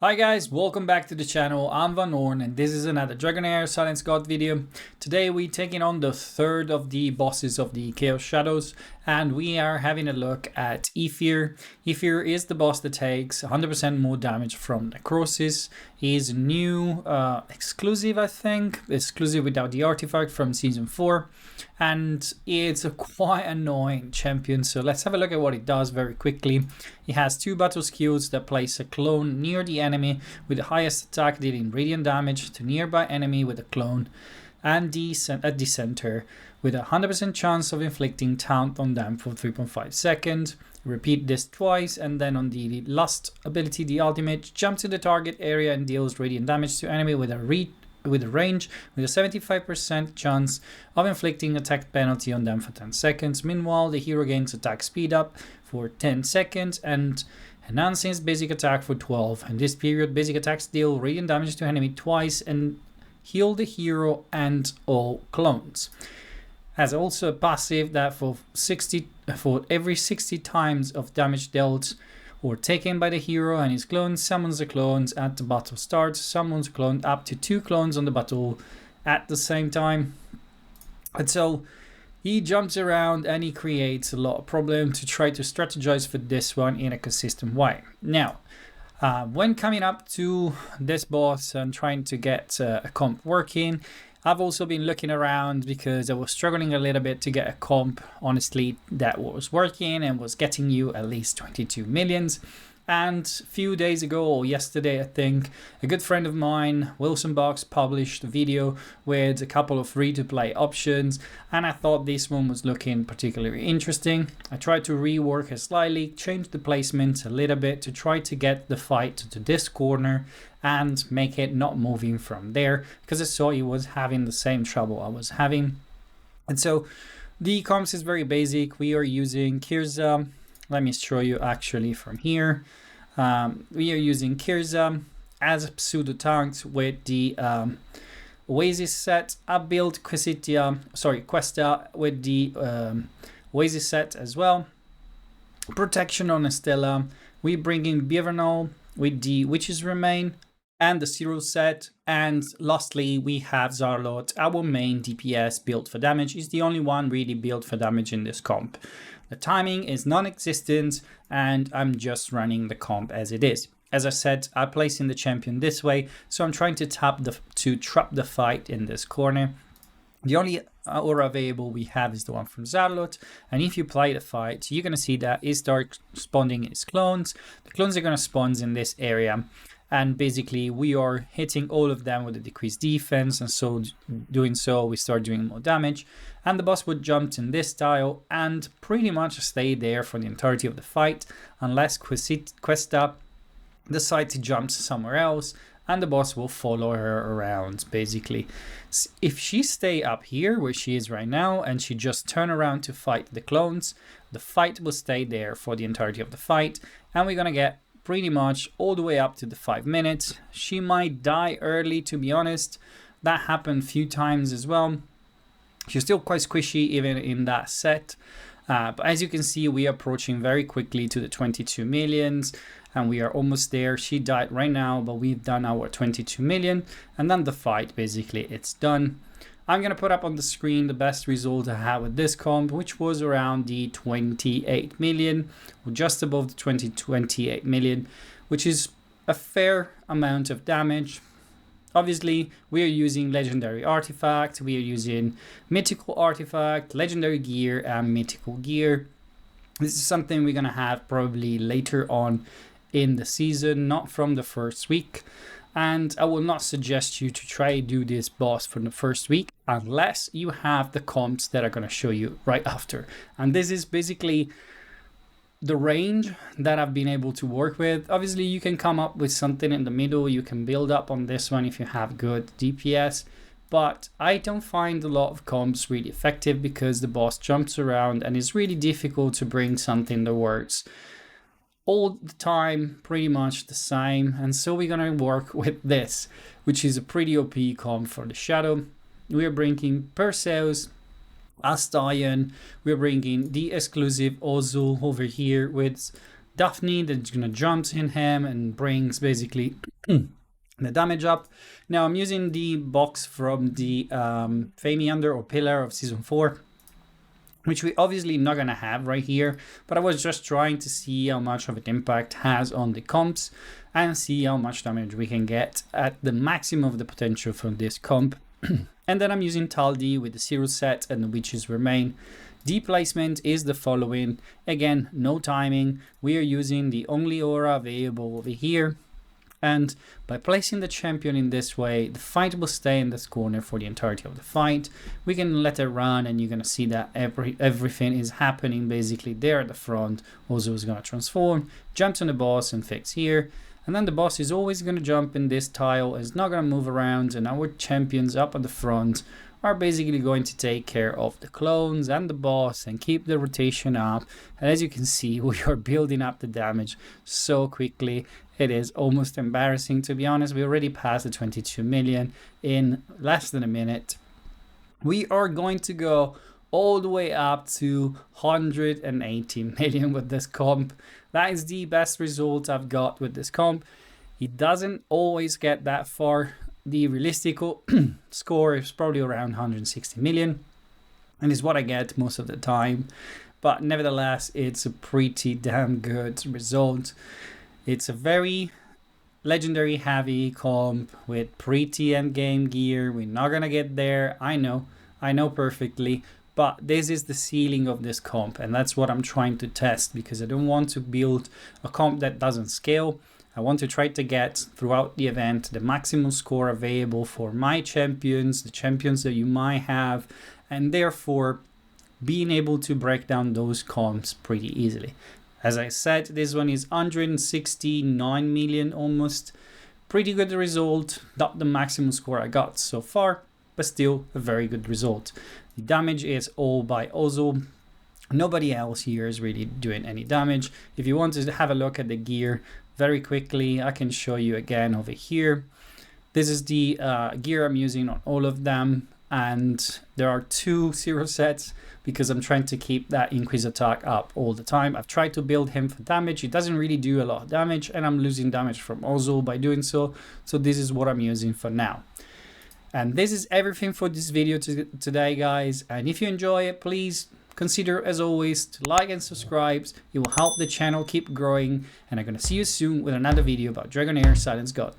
Hi guys, welcome back to the channel. I'm Van Orn and this is another Dragonheir Silence God video. Today we're taking on the third of the bosses of the Chaos Shadows and we are having a look at Yfeir. Yfeir is the boss that takes 100% more damage from Necrosis. He's new, exclusive I think, exclusive without the artifact from season 4. And it's a quite annoying champion, so let's have a look at what it does very quickly. He has two battle skills that place a clone near the enemy with the highest attack dealing radiant damage to nearby enemy with a clone, and at the center with a 100% chance of inflicting taunt on them for 3.5 seconds. Repeat this twice, and then on the last ability, the ultimate, jumps to the target area and deals radiant damage to enemy with a range with a 75% chance of inflicting attack penalty on them for 10 seconds. Meanwhile, the hero gains attack speed up for 10 seconds and enhances basic attack for 12. In this period, basic attacks deal radiant damage to enemy twice and heal the hero and all clones. Has also a passive that for every 60 times of damage dealt or taken by the hero and his clone, summons the clones at the battle start. Summons clone up to 2 clones on the battle at the same time. And so he jumps around and he creates a lot of problem to try to strategize for this one in a consistent way. Now, when coming up to this boss and trying to get a comp working, I've also been looking around because I was struggling a little bit to get a comp, honestly, that was working and was getting you at least 22 millions. And a few days ago, or yesterday I think, a good friend of mine, Wilson Box, published a video with a couple of free-to-play options, and I thought this one was looking particularly interesting. I tried to rework it slightly, change the placement a little bit to try to get the fight to this corner and make it not moving from there, because I saw he was having the same trouble I was having. And so the comps is very basic. We are using Kirza. Let me show you actually from here. We are using Kirza as a pseudo tank with the Oasis set. I built Questa with the Oasis set as well. Protection on Estella. We bring in Bivernal with the Witch's Remain and the Zero set. And lastly, we have Zarlot, our main DPS built for damage. Is the only one really built for damage in this comp. The timing is non-existent and I'm just running the comp as it is. As I said, I'm placing the champion this way, so I'm trying to trap the fight in this corner. The only aura available we have is the one from Zarlot, and if you play the fight, you're going to see that he starts spawning his clones. The clones are going to spawn in this area, and basically we are hitting all of them with a decreased defense, and so doing so we start doing more damage. And the boss would jump in this tile and pretty much stay there for the entirety of the fight, unless Questa decides to jump somewhere else, and the boss will follow her around basically. If she stay up here where she is right now and she just turn around to fight the clones, the fight will stay there for the entirety of the fight, and we're gonna get pretty much all the way up to the 5 minutes. She might die early, to be honest. That happened a few times as well. She's still quite squishy even in that set. But as you can see, we are approaching very quickly to the 22 millions and we are almost there. She died right now, but we've done our 22 million and then the fight, basically, it's done. I'm going to put up on the screen the best result I had with this comp, which was around the 28 million, or just above the 28 million, which is a fair amount of damage. Obviously, we are using legendary artifact, we are using mythical artifact, legendary gear, and mythical gear. This is something we're going to have probably later on in the season, not from the first week. And I will not suggest you to try to do this boss for the first week unless you have the comps that I'm going to show you right after. And this is basically the range that I've been able to work with. Obviously, you can come up with something in the middle. You can build up on this one if you have good DPS. But I don't find a lot of comps really effective because the boss jumps around and it's really difficult to bring something that works all the time, pretty much the same. And so we're going to work with this, which is a pretty OP comp for the Shadow. We are bringing Perseus, Astarion, we're bringing the exclusive Ozul over here with Daphne that's gonna jump in him and brings basically the damage up. Now I'm using the box from the Famiander or Pillar of Season 4, which we obviously not gonna have right here, but I was just trying to see how much of an impact has on the comps and see how much damage we can get at the maximum of the potential from this comp. And then I'm using Taldi with the Zero set and the Witches Remain. The placement is the following. Again, no timing. We are using the only aura available over here. And by placing the champion in this way, the fight will stay in this corner for the entirety of the fight. We can let it run, and you're going to see that everything is happening basically there at the front. Ozo is going to transform, jumps on the boss and fix here. And then the boss is always going to jump in this tile. It's not going to move around, and our champions up at the front are basically going to take care of the clones and the boss and keep the rotation up. And as you can see, we are building up the damage so quickly. It is almost embarrassing, to be honest. We already passed the 22 million in less than a minute. We are going to go all the way up to 180 million with this comp. That is the best result I've got with this comp. It doesn't always get that far. The realistic score is probably around 160 million, and is what I get most of the time. But nevertheless, it's a pretty damn good result. It's a very legendary heavy comp with pretty endgame gear. We're not gonna get there. I know perfectly. But this is the ceiling of this comp, and that's what I'm trying to test, because I don't want to build a comp that doesn't scale. I want to try to get throughout the event the maximum score available for my champions, the champions that you might have, and therefore being able to break down those comps pretty easily. As I said, this one is 169 million almost. Pretty good result, not the maximum score I got so far, but still a very good result. The damage is all by Ozo. Nobody else here is really doing any damage. If you want to have a look at the gear very quickly, I can show you again over here. This is the gear I'm using on all of them, and there are 2 zero sets because I'm trying to keep that increase attack up all the time. I've tried to build him for damage. It doesn't really do a lot of damage, and I'm losing damage from Ozo by doing so. So this is what I'm using for now. And this is everything for this video today, guys. And if you enjoy it, please consider, as always, to like and subscribe. It will help the channel keep growing. And I'm going to see you soon with another video about Dragonheir Silence God.